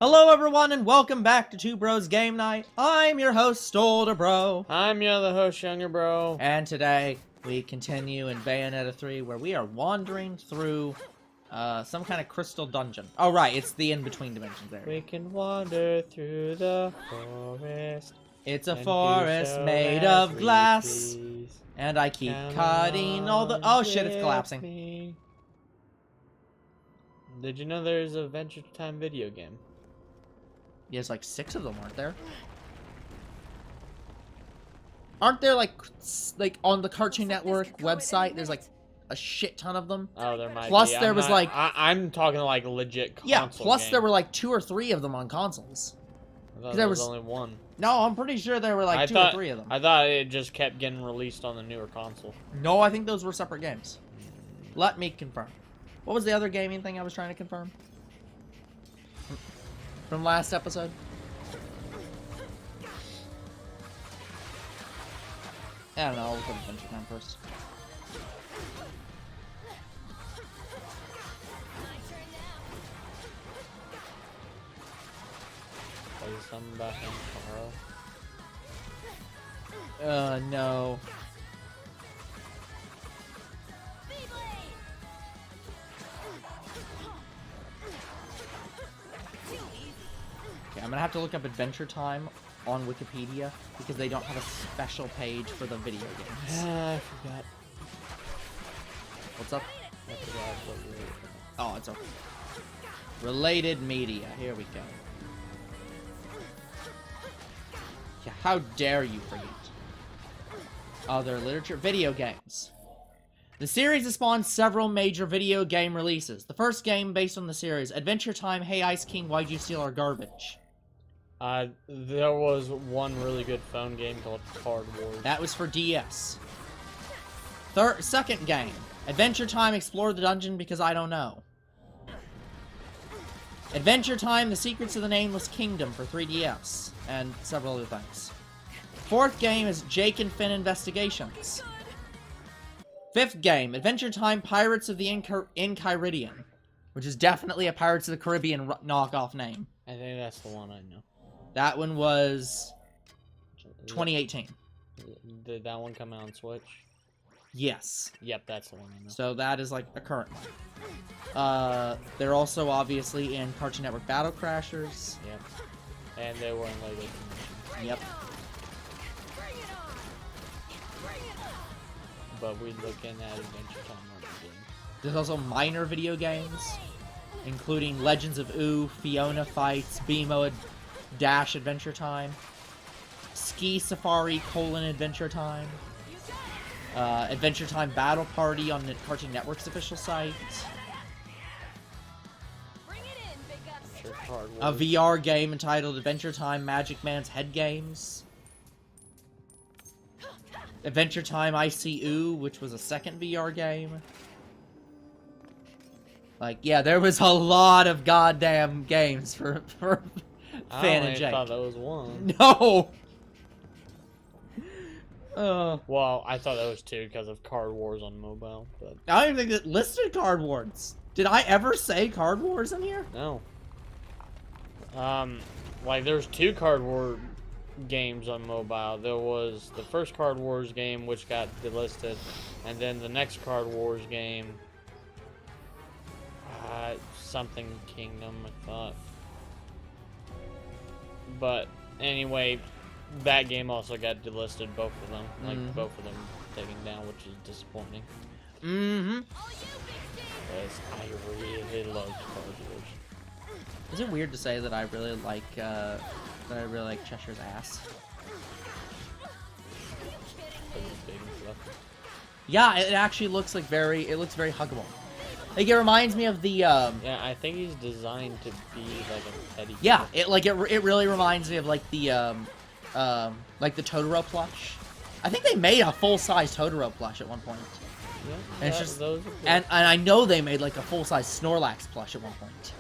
Hello everyone and welcome back to Two Bros Game Night. I'm your host, Older Bro. I'm your other host, Younger Bro. And today, we continue in Bayonetta 3 where we are wandering through some kind of crystal dungeon. Oh right, it's the in-between dimensions area. We can wander through the forest. It's a forest made of glass. Please. And I keep Come cutting all the... along Oh shit, it's with collapsing. me. Did you know there's a Adventure Time video game? There's like 6 of them, aren't there? Aren't there like on the Cartoon Network website, there's like a shit ton of them? Oh, there might Plus be. there was like... I'm talking like legit console Yeah, plus game. there were like 2 or 3 of them on consoles. I thought there was was only one. No, I'm pretty sure there were like 2 or 3 of them. I thought it just kept getting released on the newer console. No, I think those were separate games. Let me confirm. What was the other gaming thing I was trying to confirm? From last episode? I don't know, I'll look at Adventure Time first. Is something about him tomorrow? No. Okay, I'm gonna have to look up Adventure Time on Wikipedia because they don't have a special page for the video games. I forgot. What's up? I forgot what we were looking at. Oh, it's okay. Related media. Here we go. Yeah, how dare you forget? Other literature. Video games. The series has spawned several major video game releases. The first game based on the series, Adventure Time, Hey Ice King, Why'd You Steal Our Garbage? There was one really good phone game called Card Wars. That was for DS. Second game, Adventure Time, Explore the Dungeon Because I Don't Know. Adventure Time, The Secrets of the Nameless Kingdom for 3DS, and several other things. Fourth game is Jake and Finn Investigations. Fifth game, Adventure Time, Pirates of the Enchiridion, which is definitely a Pirates of the Caribbean knockoff name. I think that's the one I know. That one was 2018. Did that one come out on Switch? Yes. Yep, that's the one I know. So that is like a current one. They're also obviously in Cartoon Network Battle Crashers. Yep. And they were in Lego Dimensions. Yep. But we're looking at Adventure Time on the game. There's also minor video games, including Legends of Ooh, Fiona Fights, BMO Dash Adventure Time, Ski Safari: Adventure Time, Adventure Time Battle Party on the Cartoon Network's official site, Sure, Card a Wars. VR game entitled Adventure Time Magic Man's Head Games, Adventure Time Icy Ooh, which was a second VR game. Like, yeah, there was a lot of goddamn games for Finn and Jake. I thought that was one. No! Well, I thought that was two because of Card Wars on mobile, but I don't even think it listed Card Wars. Did I ever say Card Wars in here? no. Like there's 2 Card War games on mobile. There was the first Card Wars game, which got delisted, and then the next Card Wars game, something Kingdom, I thought. But anyway, that game also got delisted, both of them. Like both of them taken down, which is disappointing. Mm-hmm. Because I really loved Card Wars. Is it weird to say that I really like Cheshire's ass? Because it's big and fluffy. Yeah, it actually looks like it looks very huggable. Like, it reminds me of the, Yeah, I think he's designed to be like a teddy bear. yeah, it really reminds me of, like the Totoro plush. I think they made a full-size Totoro plush at one point. Yeah, And it's just, those are cool. and I know they made, like, a full-size Snorlax plush at one point.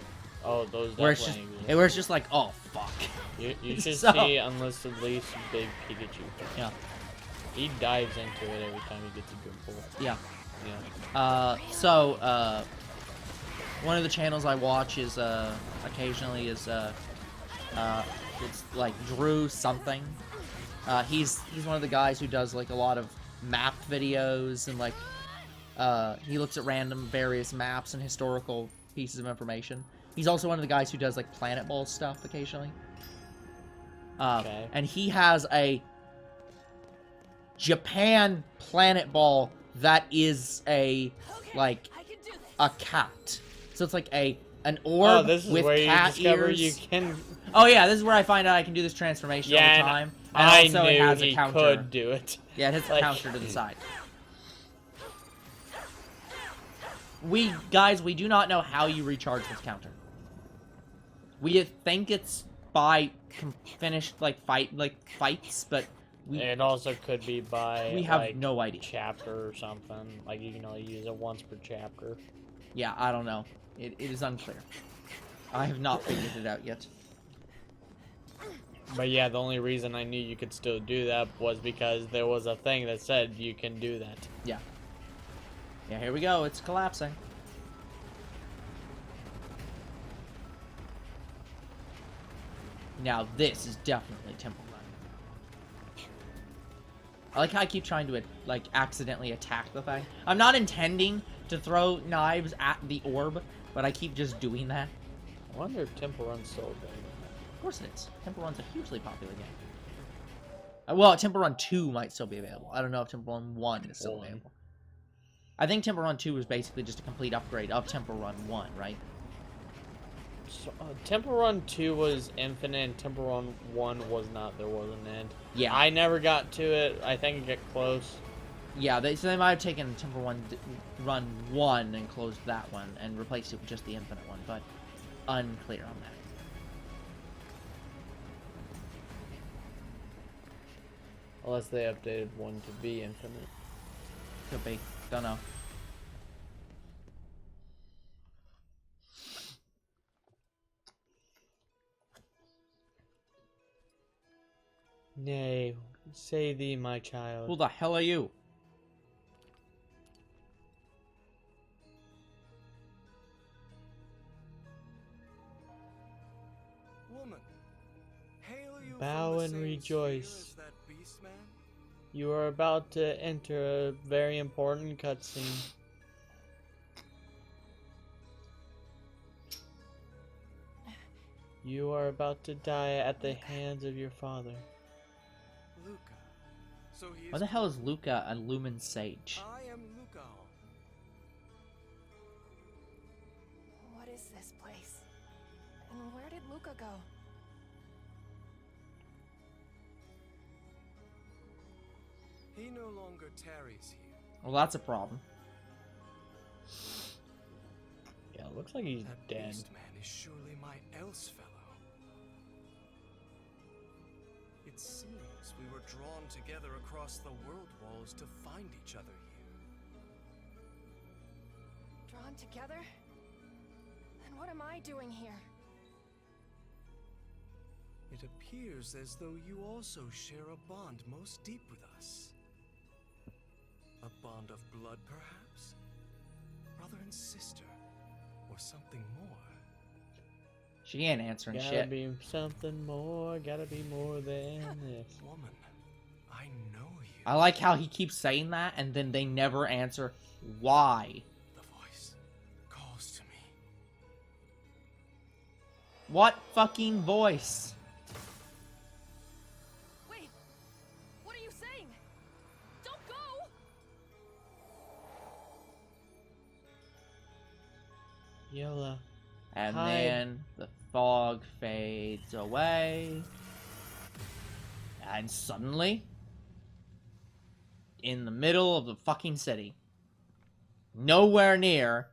Oh, those Where it's definitely just, exist. where it's just like, oh, fuck. You should So- see Unlisted Leaf's big Pikachu. Yeah. He dives into it every time he gets a good pull. Yeah. Yeah. one of the channels I watch is occasionally is it's like Drew something. He's one of the guys who does like a lot of map videos and like he looks at random various maps and historical pieces of information. He's also one of the guys who does like Planet Ball stuff occasionally. Okay. And he has a Japan Planet Ball that is a like a cat. So it's like an orb this is with where cat you discover ears. you can. Oh yeah, this is where I find out I can do this transformation all the time. And I also knew it has he a counter. could do it. Yeah, it has a Like- counter to the side. Guys, we do not know how you recharge this counter. We think it's by finished fights, but It also could be by we have like, no idea. chapter or something. Like you can only use it once per chapter. Yeah, I don't know. It is unclear. I have not figured it out yet. But yeah, the only reason I knew you could still do that was because there was a thing that said you can do that. Yeah. Yeah, here we go. It's collapsing. Now this is definitely Temple Run. I like how I keep trying to like accidentally attack the thing. I'm not intending to throw knives at the orb, but I keep just doing that. I wonder if Temple Run's still available. Of course it is. Temple Run's a hugely popular game. Well, Temple Run 2 might still be available. I don't know if Temple Run 1 is still available. I think Temple Run 2 was basically just a complete upgrade of Temple Run 1, right? So, Temple Run 2 was infinite, and Temple Run 1 was not. There was an end. Yeah. I never got to it. I think it got close. Yeah, so they might have taken Temple Run 1 and closed that one and replaced it with just the infinite one, but unclear on that. Unless they updated 1 to be infinite. Could be. Don't know. Nay, say thee, my child. Who the hell are you? Woman, hail you Bow from the and same rejoice. sphere as that beast man? You are about to enter a very important cutscene. You are about to die at the hands of your father. Luka. So he is. Why the hell is Luka a Lumen Sage? I am Luka. What is this place? And where did Luka go? He no longer tarries here. Well, that's a problem. Yeah, it looks like he's That dead. beast man is surely my else fellow. It seems we were drawn together across the world walls to find each other here. Drawn together? Then what am I doing here? It appears as though you also share a bond most deep with us. A bond of blood, perhaps? Brother and sister, or something more? She ain't answering Gotta shit. be something more, gotta be more than this. Woman, I know you. I like how he keeps saying that, and then they never answer why. The voice calls to me. What fucking voice? Wait! What are you saying? Don't go! Viola. And Hide. then the fog fades away. And suddenly, in the middle of the fucking city, nowhere near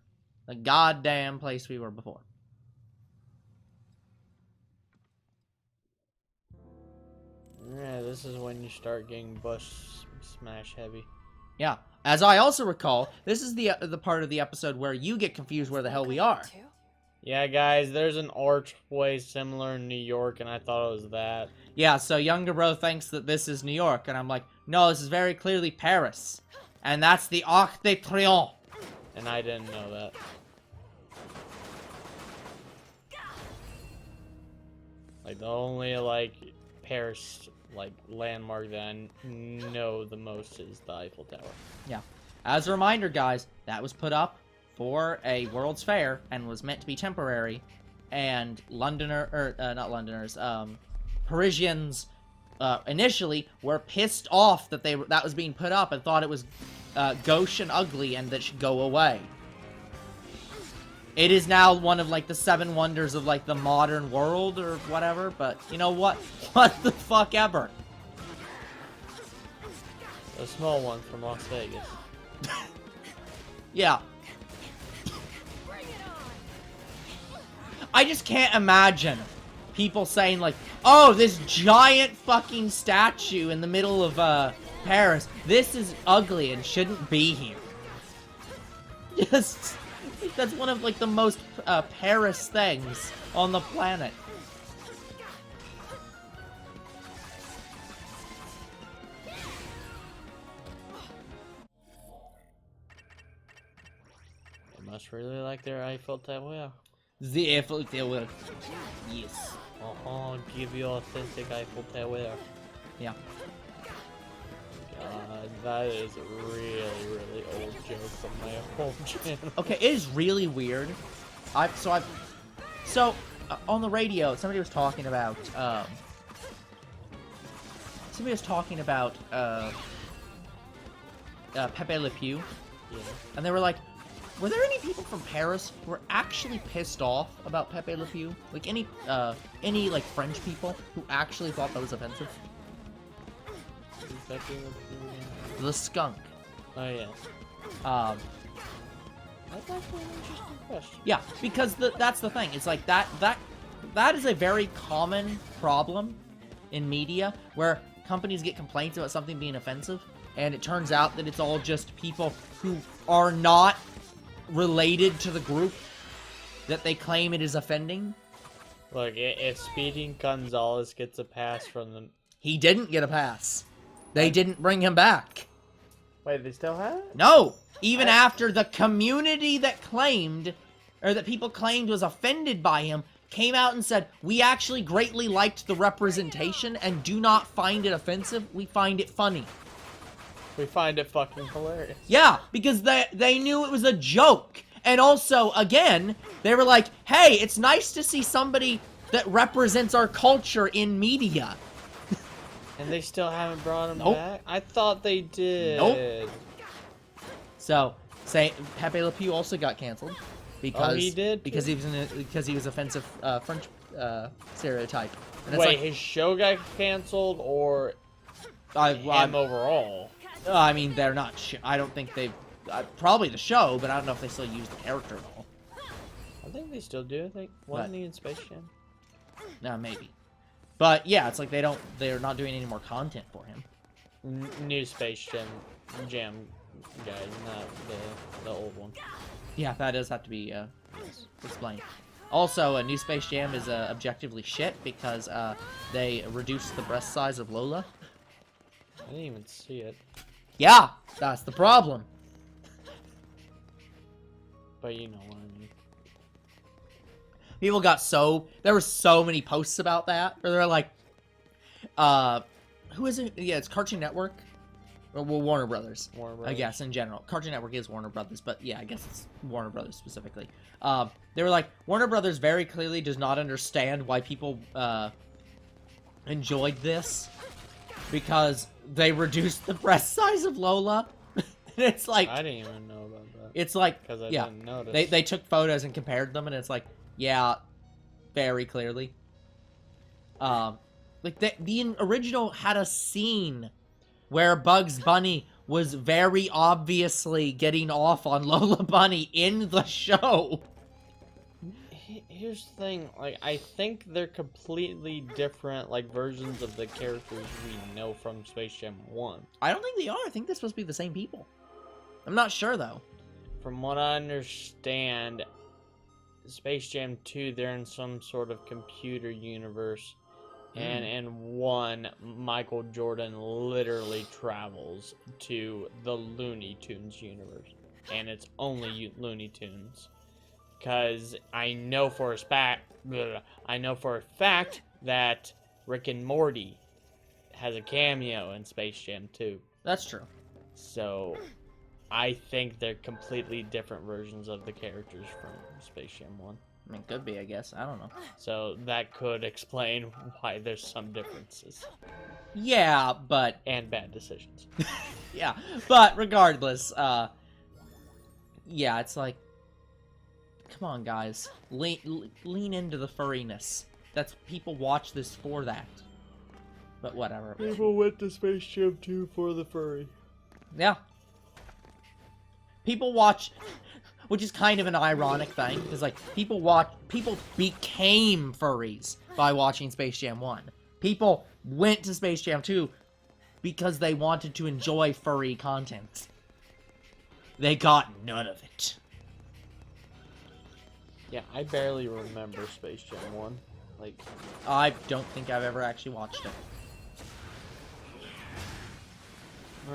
the goddamn place we were before. Yeah, this is when you start getting bush smash heavy. Yeah. As I also recall, this is the part of the episode where you get confused where the hell we are. Too? Yeah, guys, there's an archway similar in New York, and I thought it was that. Yeah, so younger bro thinks that this is New York, and I'm like, no, this is very clearly Paris. And that's the Arc de Triomphe. And I didn't know that. Like the only like Paris like landmark that I know the most is the Eiffel Tower. Yeah. As a reminder, guys, that was put up for a World's Fair and was meant to be temporary. And Parisians initially were pissed off that that was being put up and thought it was gauche and ugly and that should go away. It is now one of like the 7 wonders of like the modern world or whatever, but you know what? What the fuck ever. A small one from Las Vegas. Yeah. I just can't imagine people saying like, oh, this giant fucking statue in the middle of Paris, this is ugly and shouldn't be here. Just, that's one of like the most Paris things on the planet. They must really like their Eiffel Tower. The Eiffel Tower. Yes. Give you authentic Eiffel Tower. Yeah. God, that is a really, really old joke from my old channel. Okay, it is really weird. On the radio, somebody was talking about Pepe Le Pew, Yeah. and they were like, were there any people from Paris who were actually pissed off about Pepe Le Pew? Like any like French people who actually thought that was offensive? Is Pepe Le Pew again? The skunk. Oh yeah. That's actually an interesting question. Yeah, because that's the thing. It's like that is a very common problem in media where companies get complaints about something being offensive, and it turns out that it's all just people who are not related to the group that they claim it is offending. Look, if Speeding Gonzalez gets a pass from them... He didn't get a pass. They didn't bring him back. Wait, they still have it? No! Even after the community that claimed, or that people claimed was offended by him, came out and said, we actually greatly liked the representation and do not find it offensive, we find it funny. We find it fucking hilarious. Yeah, because they knew it was a joke. And also, again, they were like, hey, it's nice to see somebody that represents our culture in media. And they still haven't brought him Nope. back? I thought they did. Nope. So, Pepe Le Pew also got canceled because he did, too? because he was offensive French stereotype. And it's Wait, like, his show got canceled or him overall? I mean, they're not. I don't think they've. Probably the show, but I don't know if they still use the character at all. I think they still do. I think wasn't he in Space Jam? No, maybe. But yeah, it's like they're not doing any more content for him. New Space Jam guy, not the old one. Yeah, that does have to be explained. Also, New Space Jam is objectively shit because they reduced the breast size of Lola. I didn't even see it. Yeah, that's the problem. But you know what I mean. People got there were so many posts about that where they're like, who is it? Yeah, it's Cartoon Network. Well, Warner Brothers. Warner Brothers. I guess in general. Cartoon Network is Warner Brothers, but yeah, I guess it's Warner Brothers specifically. They were like, Warner Brothers very clearly does not understand why people enjoyed this because they reduced the breast size of Lola. It's like, I didn't even know about that. it's like, Because I yeah, didn't notice. they took photos and compared them, and it's like, yeah, very clearly. Like the original had a scene where Bugs Bunny was very obviously getting off on Lola Bunny in the show. Here's the thing, like, I think they're completely different, like, versions of the characters we know from Space Jam 1. I don't think they are. I think they're supposed to be the same people. I'm not sure, though. From what I understand, Space Jam 2, they're in some sort of computer universe. And in 1, Michael Jordan literally travels to the Looney Tunes universe. And it's only Looney Tunes. Because I know for a fact that Rick and Morty has a cameo in Space Jam 2. That's true. So I think they're completely different versions of the characters from Space Jam 1. I mean, could be, I guess. I don't know. So that could explain why there's some differences. Yeah, but... And bad decisions. Yeah, but regardless, yeah, it's like... Come on, guys. Lean into the furriness. People watch this for that. But whatever. People went to Space Jam 2 for the furry. Yeah. People watch... Which is kind of an ironic thing, because, like, people became furries by watching Space Jam 1. People went to Space Jam 2 because they wanted to enjoy furry content. They got none of it. Yeah, I barely remember Space Jam 1. Like, I don't think I've ever actually watched it.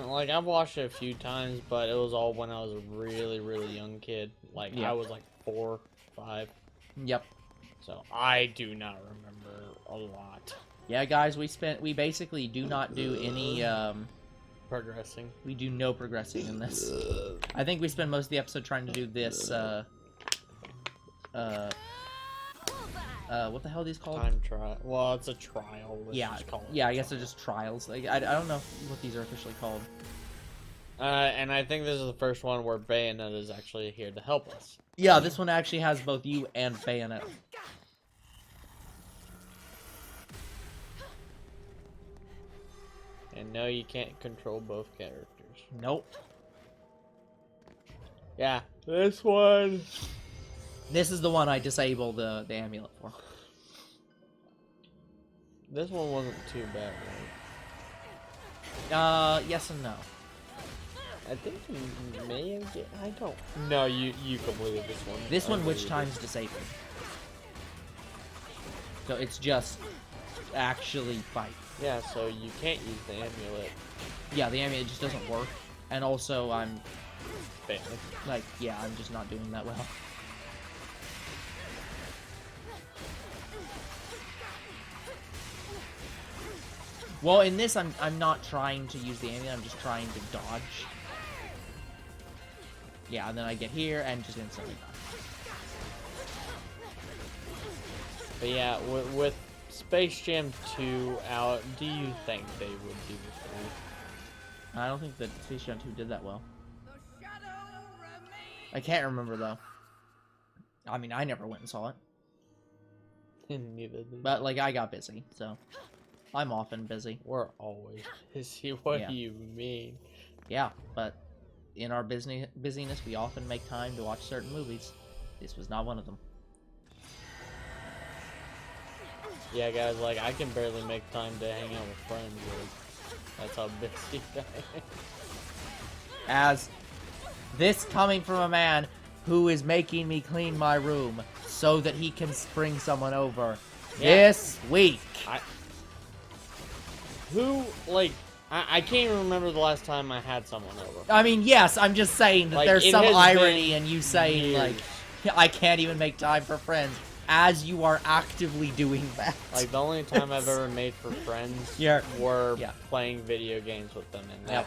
like, I've watched it a few times, but it was all when I was a really, really young kid. Like, Yeah. I was like 4, 5. Yep. So, I do not remember a lot. Yeah, guys, we basically do not do any, Progressing. we do no progressing in this. I think we spend most of the episode trying to do this, what the hell are these called? Time trial. Well, it's a trial. Let's Yeah, just call it yeah, a I guess they're trial. just trials. Like, I don't know what these are officially called. And I think this is the first one where Bayonetta is actually here to help us. Yeah, this one actually has both you and Bayonetta. And no, you can't control both characters. Nope. Yeah, this one. This is the one I disable the amulet for. This one wasn't too bad, right? Yes and no. I think you may have get. I don't. No, you completed this one. This I one, which believe time's disabled. So it's just actually fight. it. Yeah, so you can't use the amulet. Yeah, the amulet just doesn't work. And also, I'm, Bam. like, yeah, I'm just not doing that well. Well, in this, I'm not trying to use the amulet, I'm just trying to dodge. Yeah, and then I get here and just instantly die. But yeah, with Space Jam 2 out, do you think they would do the same? I don't think that Space Jam 2 did that well. I can't remember, though. I mean, I never went and saw it. Neither did But, like, I got busy, so... I'm often busy. We're always busy. What Yeah. do you mean? Yeah, but in our busyness, we often make time to watch certain movies. This was not one of them. Yeah, guys, like, I can barely make time to hang out with friends. Like, that's how busy I am. As this coming from a man who is making me clean my room so that he can bring someone over this week. I can't even remember the last time I had someone over. I mean, yes, I'm just saying that Like, there's it some has irony been in you saying, years. like, I can't even make time for friends, as you are actively doing that. Like, the only time I've ever made for friends Yeah. were Yeah. playing video games with them, and Yep.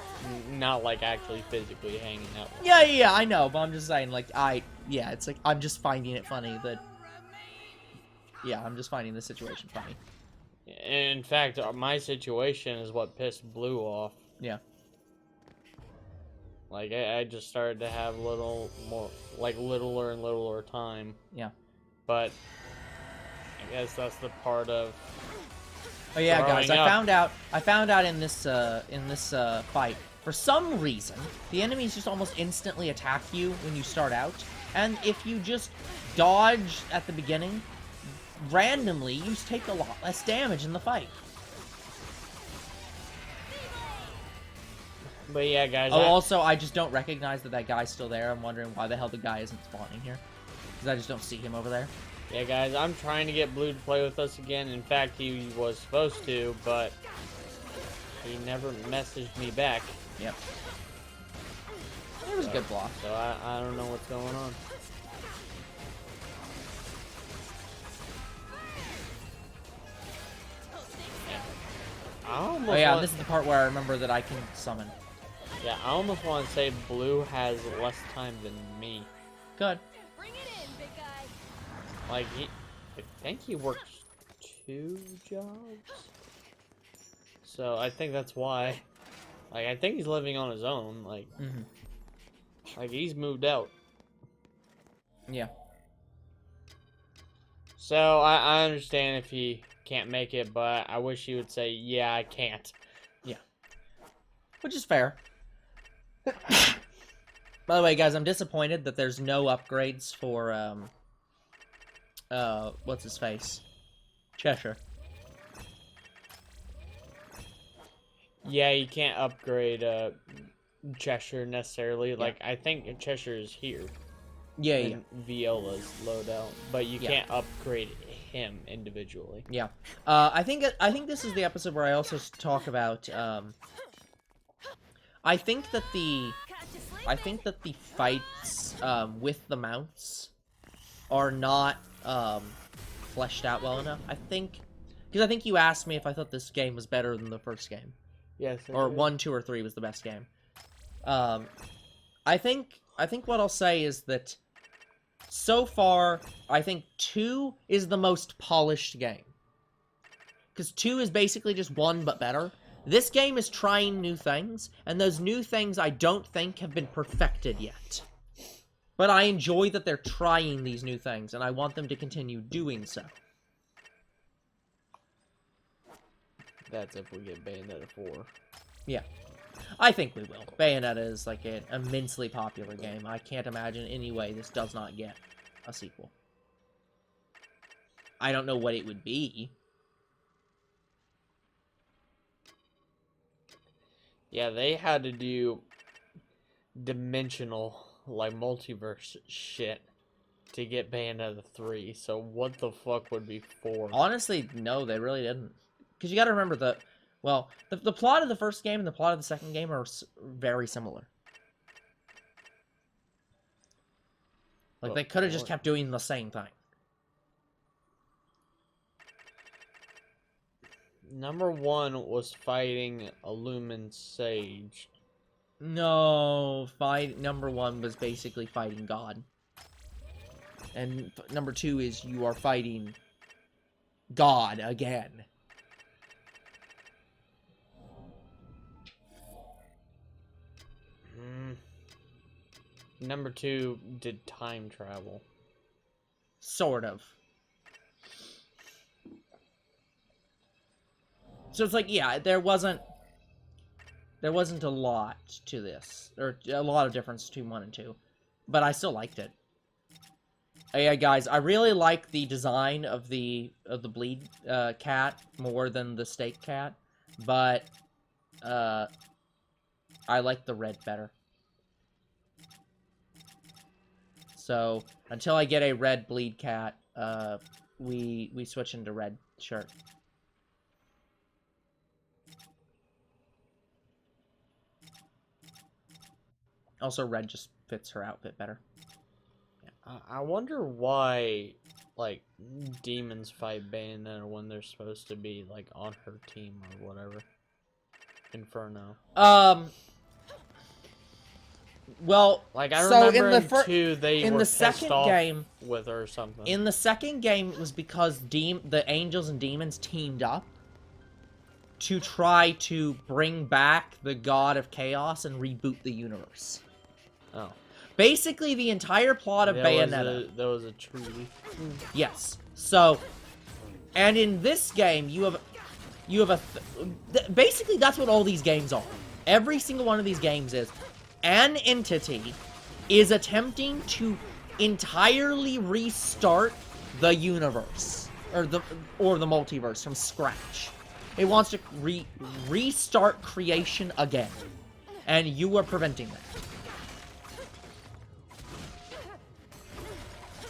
not like actually physically hanging out with them. Yeah, I know, but I'm just saying, like, it's like, I'm just finding it funny that, yeah, I'm just finding the situation funny. In fact, my situation is what pissed Blue off. Yeah. Like, I just started to have littler and littler time. Yeah. But I guess that's the part of. Oh yeah, guys, growing up. I found out in this fight, for some reason, the enemies just almost instantly attack you when you start out, and if you just dodge at the beginning, randomly, you take a lot less damage in the fight. But yeah, guys. Oh, also, I just don't recognize that guy's still there. I'm wondering why the hell the guy isn't spawning here. Because I just don't see him over there. Yeah, guys, I'm trying to get Blue to play with us again. In fact, he was supposed to, but he never messaged me back. Yep. It was a good block. So I don't know what's going on. almost Oh yeah, want, and this is the part where I remember that I can summon. yeah, I almost want to say Blue has less time than me. Good. Bring it in, big guy. Like, I think he works 2 jobs. So I think that's why. Like, I think he's living on his own. Like, like he's moved out. Yeah. So I understand if he can't make it, but I wish he would say, yeah, I can't. Yeah. Which is fair. By the way, guys, I'm disappointed that there's no upgrades for, what's his face? Cheshire. Yeah, you can't upgrade Cheshire necessarily. Like, I think Cheshire is here. Yeah, yeah. in Viola's loadout, but you Yeah. can't upgrade him individually. Yeah. I think this is the episode where I also talk about, I think that the fights, with the mounts are not, fleshed out well enough. I think, because I think you asked me if I thought this game was better than the first game. Yes. Or 1, 2, or 3 was the best game. I think what I'll say is that so far, I think 2 is the most polished game. Because 2 is basically just 1 but better. This game is trying new things, and those new things I don't think have been perfected yet. But I enjoy that they're trying these new things, and I want them to continue doing so. That's if we get Bayonetta 4. Yeah. I think we will. Bayonetta is like an immensely popular game. I can't imagine any way this does not get a sequel. I don't know what it would be. Yeah, they had to do dimensional, like, multiverse shit to get Bayonetta 3, so what the fuck would be 4? Honestly, no, they really didn't. Because you gotta remember that, well, the plot of the first game and the plot of the second game are very similar. Like, they could have just kept doing the same thing. Number 1 was fighting a Lumen Sage. No, number 1 was basically fighting God. And number 2 is you are fighting God again. Number 2 did time travel. Sort of. So it's like, yeah, there wasn't a lot to this, or a lot of difference between 1 and 2, but I still liked it. Yeah, guys, I really like the design of the bleed cat more than the steak cat, but I like the red better. So until I get a red bleed cat, we switch into red shirt. Also, red just fits her outfit better. Yeah. I wonder why, like, demons fight Bayonetta when they're supposed to be, like, on her team or whatever. Inferno. Well, like, I so remember in the 2, they in were the pissed second off game with her or something. In the second game, it was because the angels and demons teamed up to try to bring back the god of chaos and reboot the universe. Oh. Basically, the entire plot of Bayonetta. That was a treaty. Yes. So, and in this game, you have basically that's what all these games are. Every single one of these games is an entity is attempting to entirely restart the universe or the multiverse from scratch. It wants to restart creation again, and you are preventing that.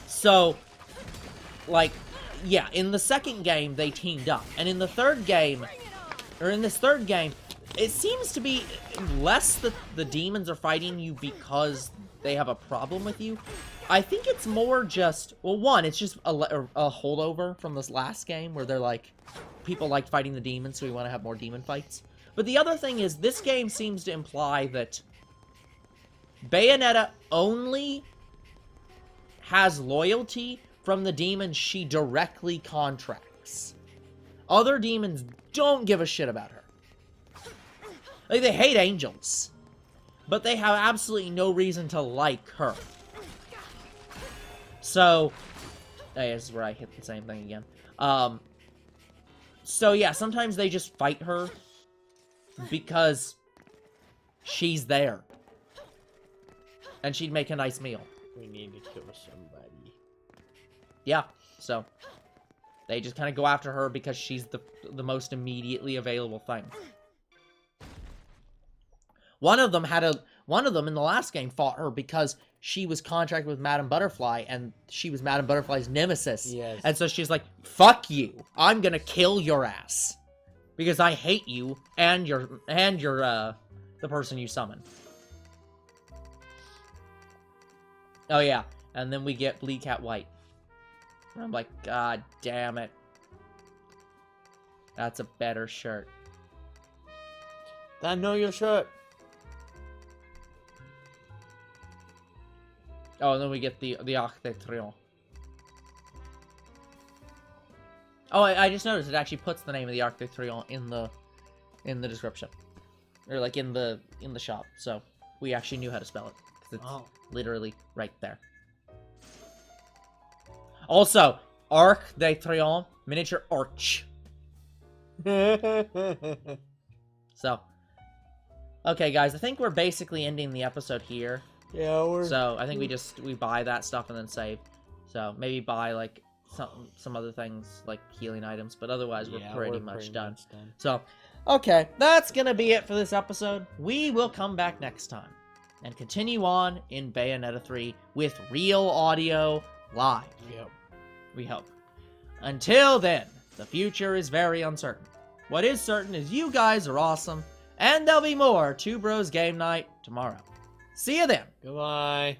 So, like, yeah, in the second game they teamed up, and in the third game, it seems to be less that the demons are fighting you because they have a problem with you. I think it's more just, well, one, it's just a holdover from this last game where they're like, people liked fighting the demons, so we want to have more demon fights. But the other thing is, this game seems to imply that Bayonetta only has loyalty from the demons she directly contracts. Other demons don't give a shit about her. Like, they hate angels, but they have absolutely no reason to like her. So, hey, this is where I hit the same thing again. So yeah, sometimes they just fight her because she's there. And she'd make a nice meal. We need to kill somebody. Yeah, so they just kind of go after her because she's the most immediately available thing. One of them in the last game fought her because she was contracted with Madame Butterfly, and she was Madame Butterfly's nemesis. Yes. And so she's like, fuck you. I'm gonna kill your ass. Because I hate you and the person you summon. Oh yeah, and then we get Bleak Cat White. And I'm like, God damn it. That's a better shirt. I know your shirt. Oh, and then we get the Arc de Triomphe. Oh, I just noticed it actually puts the name of the Arc de Triomphe in the description. Or like in the shop. So we actually knew how to spell it. 'Cause it's literally right there. Also, Arc de Triomphe, miniature arch. So, okay guys, I think we're basically ending the episode here. Yeah, So I think we buy that stuff and then save. So maybe buy like some other things like healing items, but otherwise we're pretty much done. So, okay, that's gonna be it for this episode. We will come back next time and continue on in Bayonetta 3 with real audio live. Yep. We hope. Until then, the future is very uncertain. What is certain is you guys are awesome, and there'll be more Two Bros Game Night tomorrow. See you then. Goodbye.